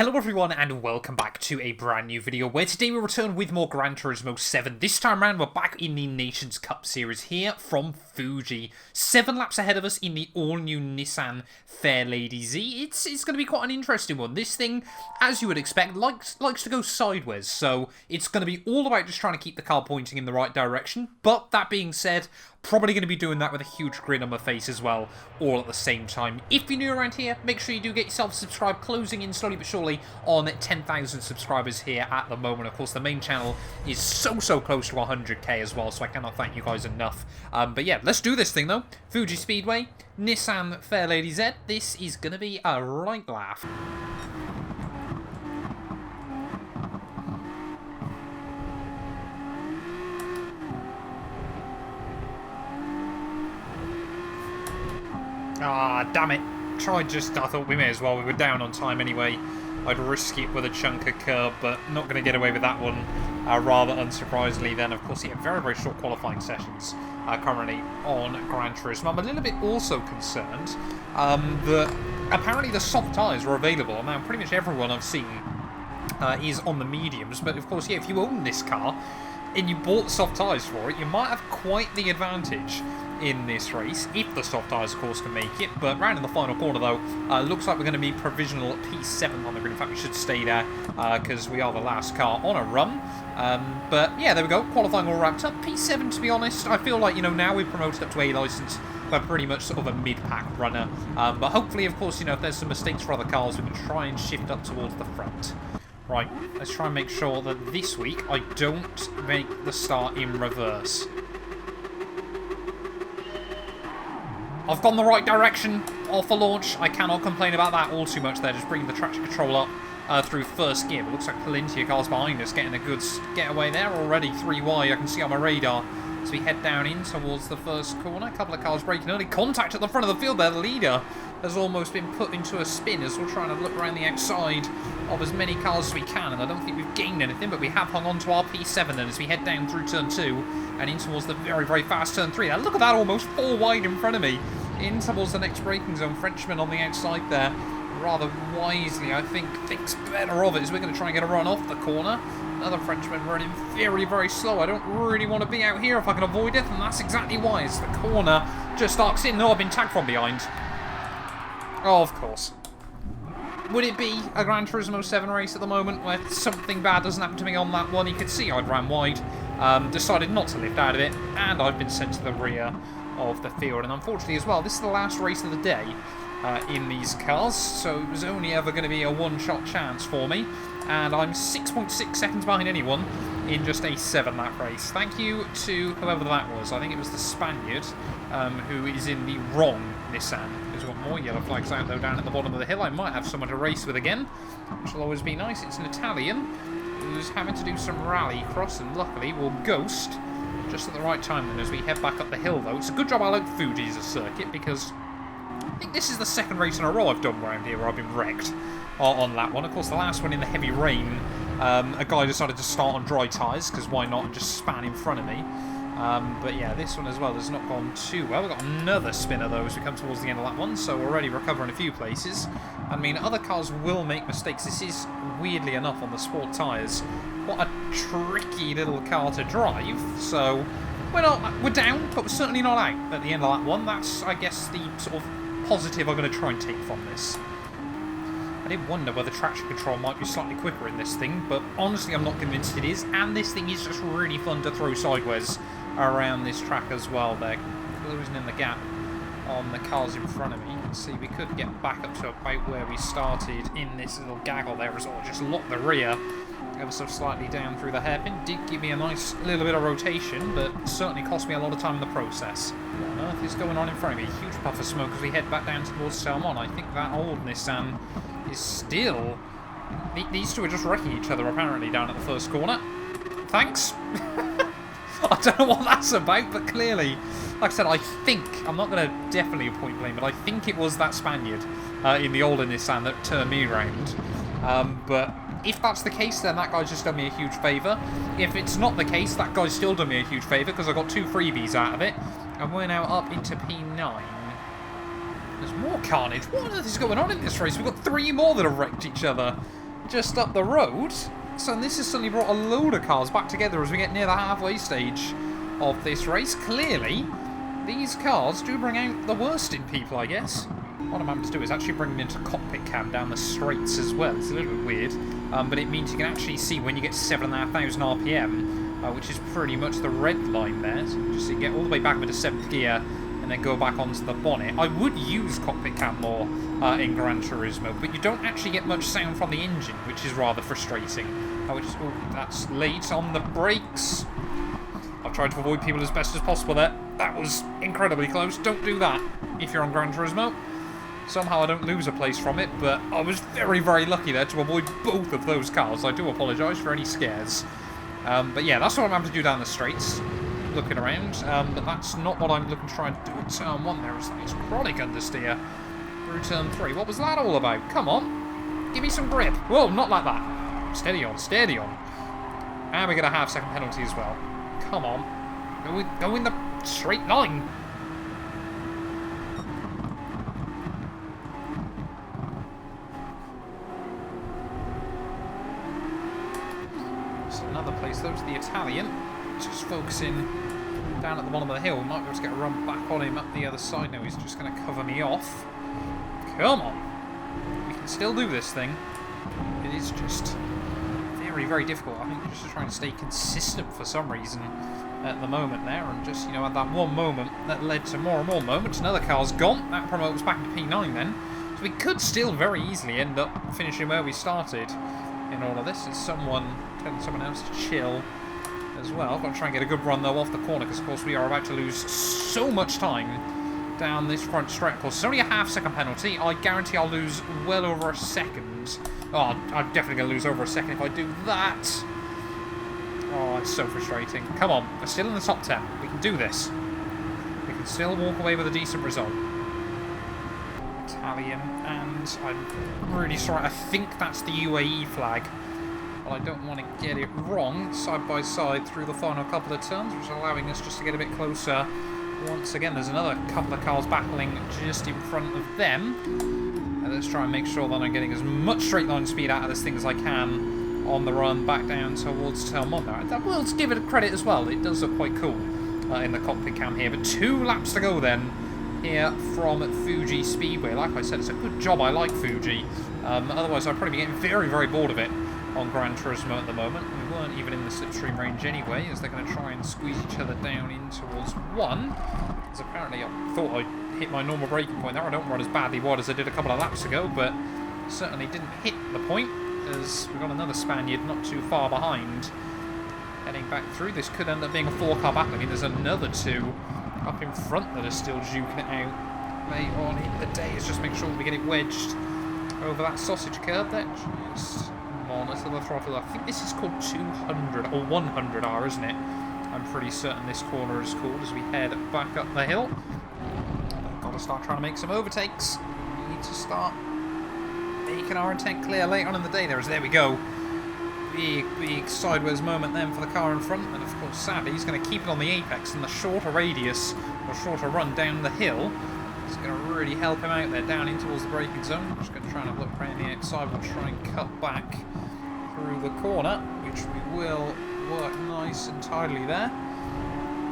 Hello everyone and welcome back to a brand new video where today we return with more Gran Turismo 7. This time around we're back in the Nations Cup series here from Fuji. 7 laps ahead of us in the all-new Nissan Fairlady Z. It's going to be quite an interesting one. This thing, as you would expect, likes to go sideways, so it's going to be all about just trying to keep the car pointing in the right direction. But that being said, probably going to be doing that with a huge grin on my face as well, all at the same time. If you're new around here, make sure you do get yourself subscribed, closing in slowly but surely on 10,000 subscribers here at the moment. Of course, the main channel is so close to 100k as well, so I cannot thank you guys enough. But yeah, let's do this thing though. Fuji Speedway, Nissan Fairlady Z. This is going to be a right laugh. Ah, damn it. I thought we may as well. We were down on time anyway. I'd risk it with a chunk of curb, but not going to get away with that one. Rather unsurprisingly then, of course, very short qualifying sessions currently on Gran Turismo. I'm a little bit also concerned that apparently the soft tyres were available. Now, pretty much everyone I've seen is on the mediums, but of course, yeah, if you own this car and you bought soft tyres for it, you might have quite the advantage in this race, if the soft tyres, of course, can make it. But round in the final corner, though, looks like we're going to be provisional P7 on the grid. In fact, we should stay there because we are the last car on a run. But yeah, there we go. Qualifying all wrapped up. P7, to be honest, I feel like, now we've promoted up to A licence. We're pretty much sort of a mid-pack runner. But hopefully, of course, if there's some mistakes for other cars, we can try and shift up towards the front. Right, let's try and make sure that this week I don't make the start in reverse. I've gone the right direction off the launch. I cannot complain about that all too much there. Just bringing the traction control up through first gear. But looks like plenty of cars behind us getting a good getaway there. Already 3 wide, I can see on my radar. As we head down in towards the first corner. A couple of cars breaking early. Contact at the front of the field there. The leader has almost been put into a spin as we're trying to look around the outside of as many cars as we can. And I don't think we've gained anything, but we have hung on to our P7 then as we head down through turn 2 and in towards the very fast turn 3. Now look at that, almost 4 wide in front of me. In towards the next braking zone. Frenchman on the outside there. Rather wisely, I think, thinks better of it as we're going to try and get a run off the corner. Another Frenchman running very slow. I don't really want to be out here if I can avoid it, and that's exactly why. As the corner just arcs in. No, I've been tagged from behind. Oh, of course. Would it be a Gran Turismo 7 race at the moment where something bad doesn't happen to me on that one? You could see I'd ran wide. Decided not to lift out of it, and I've been sent to the rear of the field. And unfortunately as well, this is the last race of the day in these cars, so it was only ever going to be a one-shot chance for me, and I'm 6.6 seconds behind anyone in just a 7-lap race. Thank you to whoever that was. I think it was the Spaniard who is in the wrong Nissan. There's got more yellow flags out though down at the bottom of the hill. I might have someone to race with again, which will always be nice. It's an Italian who's having to do some rally cross, and luckily will ghost just at the right time then as we head back up the hill though. It's a good job I like Fuji as a circuit, because I think this is the second race in a row I've done around here where I've been wrecked on that one. Of course, the last one in the heavy rain, a guy decided to start on dry tyres, because why not, and just span in front of me. But yeah, this one as well has not gone too well. We've got another spinner though as we come towards the end of that one, so we're already recovering a few places. I mean, other cars will make mistakes. This is, weirdly enough, on the sport tyres, what a tricky little car to drive. So we're down, but we're certainly not out at the end of that one. That's, I guess, the sort of positive I'm going to try and take from this. I did wonder whether traction control might be slightly quicker in this thing, but honestly I'm not convinced it is, and this thing is just really fun to throw sideways around this track as well. They're closing in the gap on the cars in front of me. See, we could get back up to about where we started in this little gaggle there as well. Just lock the rear ever so slightly down through the hairpin. Did give me a nice little bit of rotation, but certainly cost me a lot of time in the process. What on earth is going on in front of me? Huge puff of smoke as we head back down towards Salmon. I think that old Nissan is still... These two are just wrecking each other apparently down at the first corner. Thanks. I don't know what that's about, but clearly, like I said, I think, I'm not going to definitely point blame, but I think it was that Spaniard in the older Nissan that turned me around. But if that's the case, then that guy's just done me a huge favour. If it's not the case, that guy's still done me a huge favour, because I got 2 freebies out of it. And we're now up into P9. There's more carnage. What on earth is going on in this race? We've got 3 more that have wrecked each other. just up the road. So this has suddenly brought a load of cars back together as we get near the halfway stage of this race. Clearly, these cars do bring out the worst in people, I guess. What I'm having to do is actually bring them into cockpit cam down the straights as well. It's a little bit weird, but it means you can actually see when you get to 7,500 RPM, which is pretty much the red line there. So you just get all the way back into 7th gear and then go back onto the bonnet. I would use cockpit cam more in Gran Turismo, but you don't actually get much sound from the engine, which is rather frustrating. Oh, that's late on the brakes. I've tried to avoid people as best as possible there. That was incredibly close. Don't do that if you're on Gran Turismo. Somehow I don't lose a place from it, but I was very, very lucky there to avoid both of those cars. I do apologise for any scares. But yeah, that's what I'm having to do down the straights, looking around. But that's not what I'm looking to try and do at turn 1 there. It's chronic understeer through turn 3. What was that all about? Come on. Give me some grip. Whoa, not like that. Steady on, steady on. And we get a half-second penalty as well. Come on. Go in the straight line. So another place, those the Italian. Just focusing down at the bottom of the hill. We might be able to get a run back on him up the other side now. He's just going to cover me off. Come on. We can still do this thing. It is just very, very difficult. I think just trying to stay consistent for some reason at the moment there, and just, you know, at that one moment that led to more and more moments. Another car's gone. That promotes back into P9 then. So we could still very easily end up finishing where we started in all of this. It's telling someone else to chill as well. Got to try and get a good run though off the corner, because of course we are about to lose so much time down this front straight course. It's only a half-second penalty. I guarantee I'll lose well over a second. Oh, I'm definitely going to lose over a second if I do that. Oh, it's so frustrating. Come on, we're still in the top 10. We can do this. We can still walk away with a decent result. Italian, and I'm really sorry. I think that's the UAE flag. Well, I don't want to get it wrong. Side by side through the final couple of turns, which is allowing us just to get a bit closer. Once again, there's another couple of cars battling just in front of them. Let's try and make sure that I'm getting as much straight line speed out of this thing as I can on the run back down towards turn 1 there. That will give it a credit as well. It does look quite cool in the cockpit cam here. But 2 laps to go then here from Fuji Speedway. Like I said, it's a good job I like Fuji. Otherwise, I'd probably be getting very, very bored of it on Gran Turismo at the moment. We weren't even in the slipstream range anyway, as they're going to try and squeeze each other down in towards 1. Because apparently I thought I'd hit my normal braking point there. I don't run as badly wide as I did a couple of laps ago, but certainly didn't hit the point, as we've got another Spaniard not too far behind heading back through. This could end up being a 4-car battle. I mean, there's another 2 up in front that are still duking it out later on in the day. It's just make sure we get it wedged over that sausage curb there. Just monitor the throttle. I think this is called 200 or 100R, isn't it? I'm pretty certain this corner is called, as we head back up the hill. Got to start trying to make some overtakes. We need to start making our intent clear later on in the day. There we go. Big sideways moment then for the car in front, and of course sadly he's going to keep it on the apex, and the shorter radius or shorter run down the hill is going to really help him out there down in towards the braking zone. I'm just going to try and look around the outside. We'll try and cut back through the corner, which we will work nice and tidily there.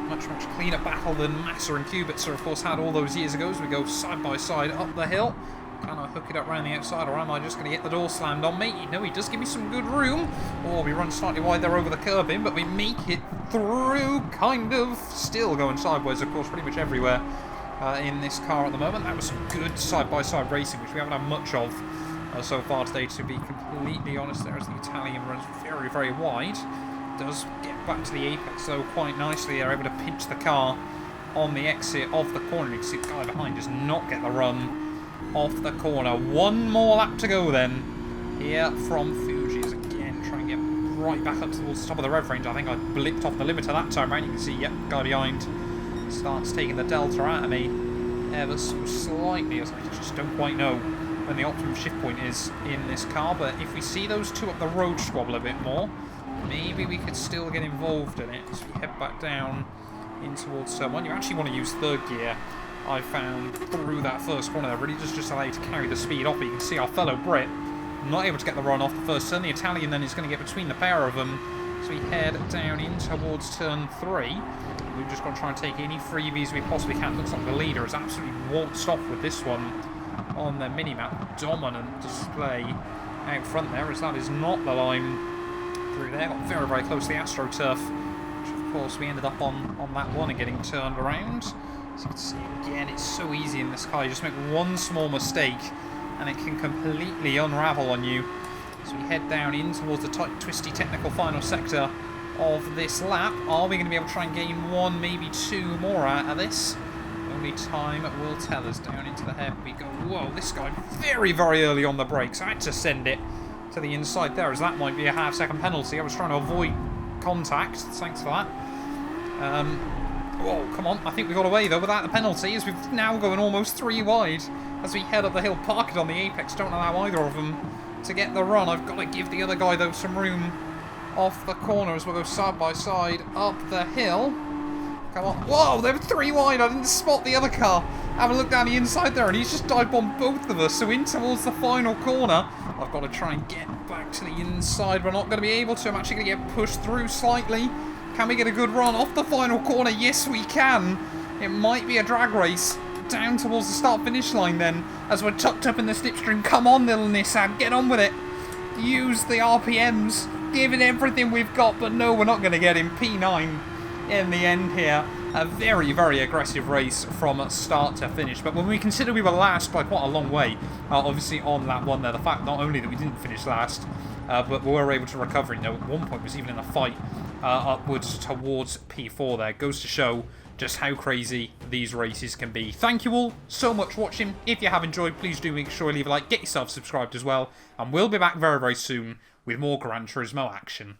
Much cleaner battle than Massa and Kubica of course had all those years ago, as we go side by side up the hill. Can I hook it up around the outside, or am I just going to get the door slammed on me? No, he does give me some good room. Oh, we run slightly wide there over the curb in, but we make it through, kind of. Still going sideways, of course, pretty much everywhere in this car at the moment. That was some good side-by-side racing, which we haven't had much of so far today, to be completely honest. There as the Italian runs very, very wide. Does get back to the apex, though, quite nicely. They're able to pinch the car on the exit of the corner. You can see the guy behind does not get the run off the corner. One more lap to go then here from Fuji's again, trying to get right back up towards the top of the rev range. I think I blipped off the limiter that time round. You can see, yep, guy behind starts taking the delta out of me ever so slightly, as I just don't quite know when the optimum shift point is in this car. But if we see those 2 up the road squabble a bit more, maybe we could still get involved in it as we head back down in towards turn 1. You actually want to use 3rd gear, I found, through that first corner there. Really just allow you to carry the speed off. You can see our fellow Brit Not able to get the run off the first turn. The Italian then is going to get between the pair of them. So we head down in towards turn 3. We've just got to try and take any freebies we possibly can. Looks like the leader is absolutely waltzed off with this one on the mini-map. Dominant display out front there, as that is not the line through there. Got very, very close to the AstroTurf, which of course we ended up on that one and getting turned around. So you can see again, it's so easy in this car. You just make one small mistake and it can completely unravel on you. So we head down in towards the tight, twisty, technical final sector of this lap. Are we going to be able to try and gain 1, maybe 2 more out of this? Only time will tell us. Down into the head we go. Whoa, this guy very, very early on the brakes. I had to send it to the inside there, as that might be a half-second penalty. I was trying to avoid contact. Thanks for that. Whoa, come on. I think we got away, though, without the penalty, as we've now going almost 3 wide as we head up the hill. Park it on the apex. Don't allow either of them to get the run. I've got to give the other guy, though, some room off the corner as we'll go side by side up the hill. Come on. Whoa, they were 3 wide. I didn't spot the other car. Have a look down the inside there, and he's just dive bombed both of us. So in towards the final corner. I've got to try and get back to the inside. We're not going to be able to. I'm actually going to get pushed through slightly. Can we get a good run off the final corner? Yes, we can. It might be a drag race down towards the start-finish line then, as we're tucked up in the slipstream. Come on, little Nissan, get on with it. Use the RPMs. Give it everything we've got, but no, we're not going to get him. P9 in the end here. A very, very aggressive race from start to finish. But when we consider we were last by quite a long way, obviously on lap 1 there, the fact not only that we didn't finish last, but we were able to recover. You know, at one point was even in a fight upwards towards P4 there. Goes to show just how crazy these races can be. Thank you all so much for watching. If you have enjoyed, please do make sure you leave a like, get yourself subscribed as well, and we'll be back very, very soon with more Gran Turismo action.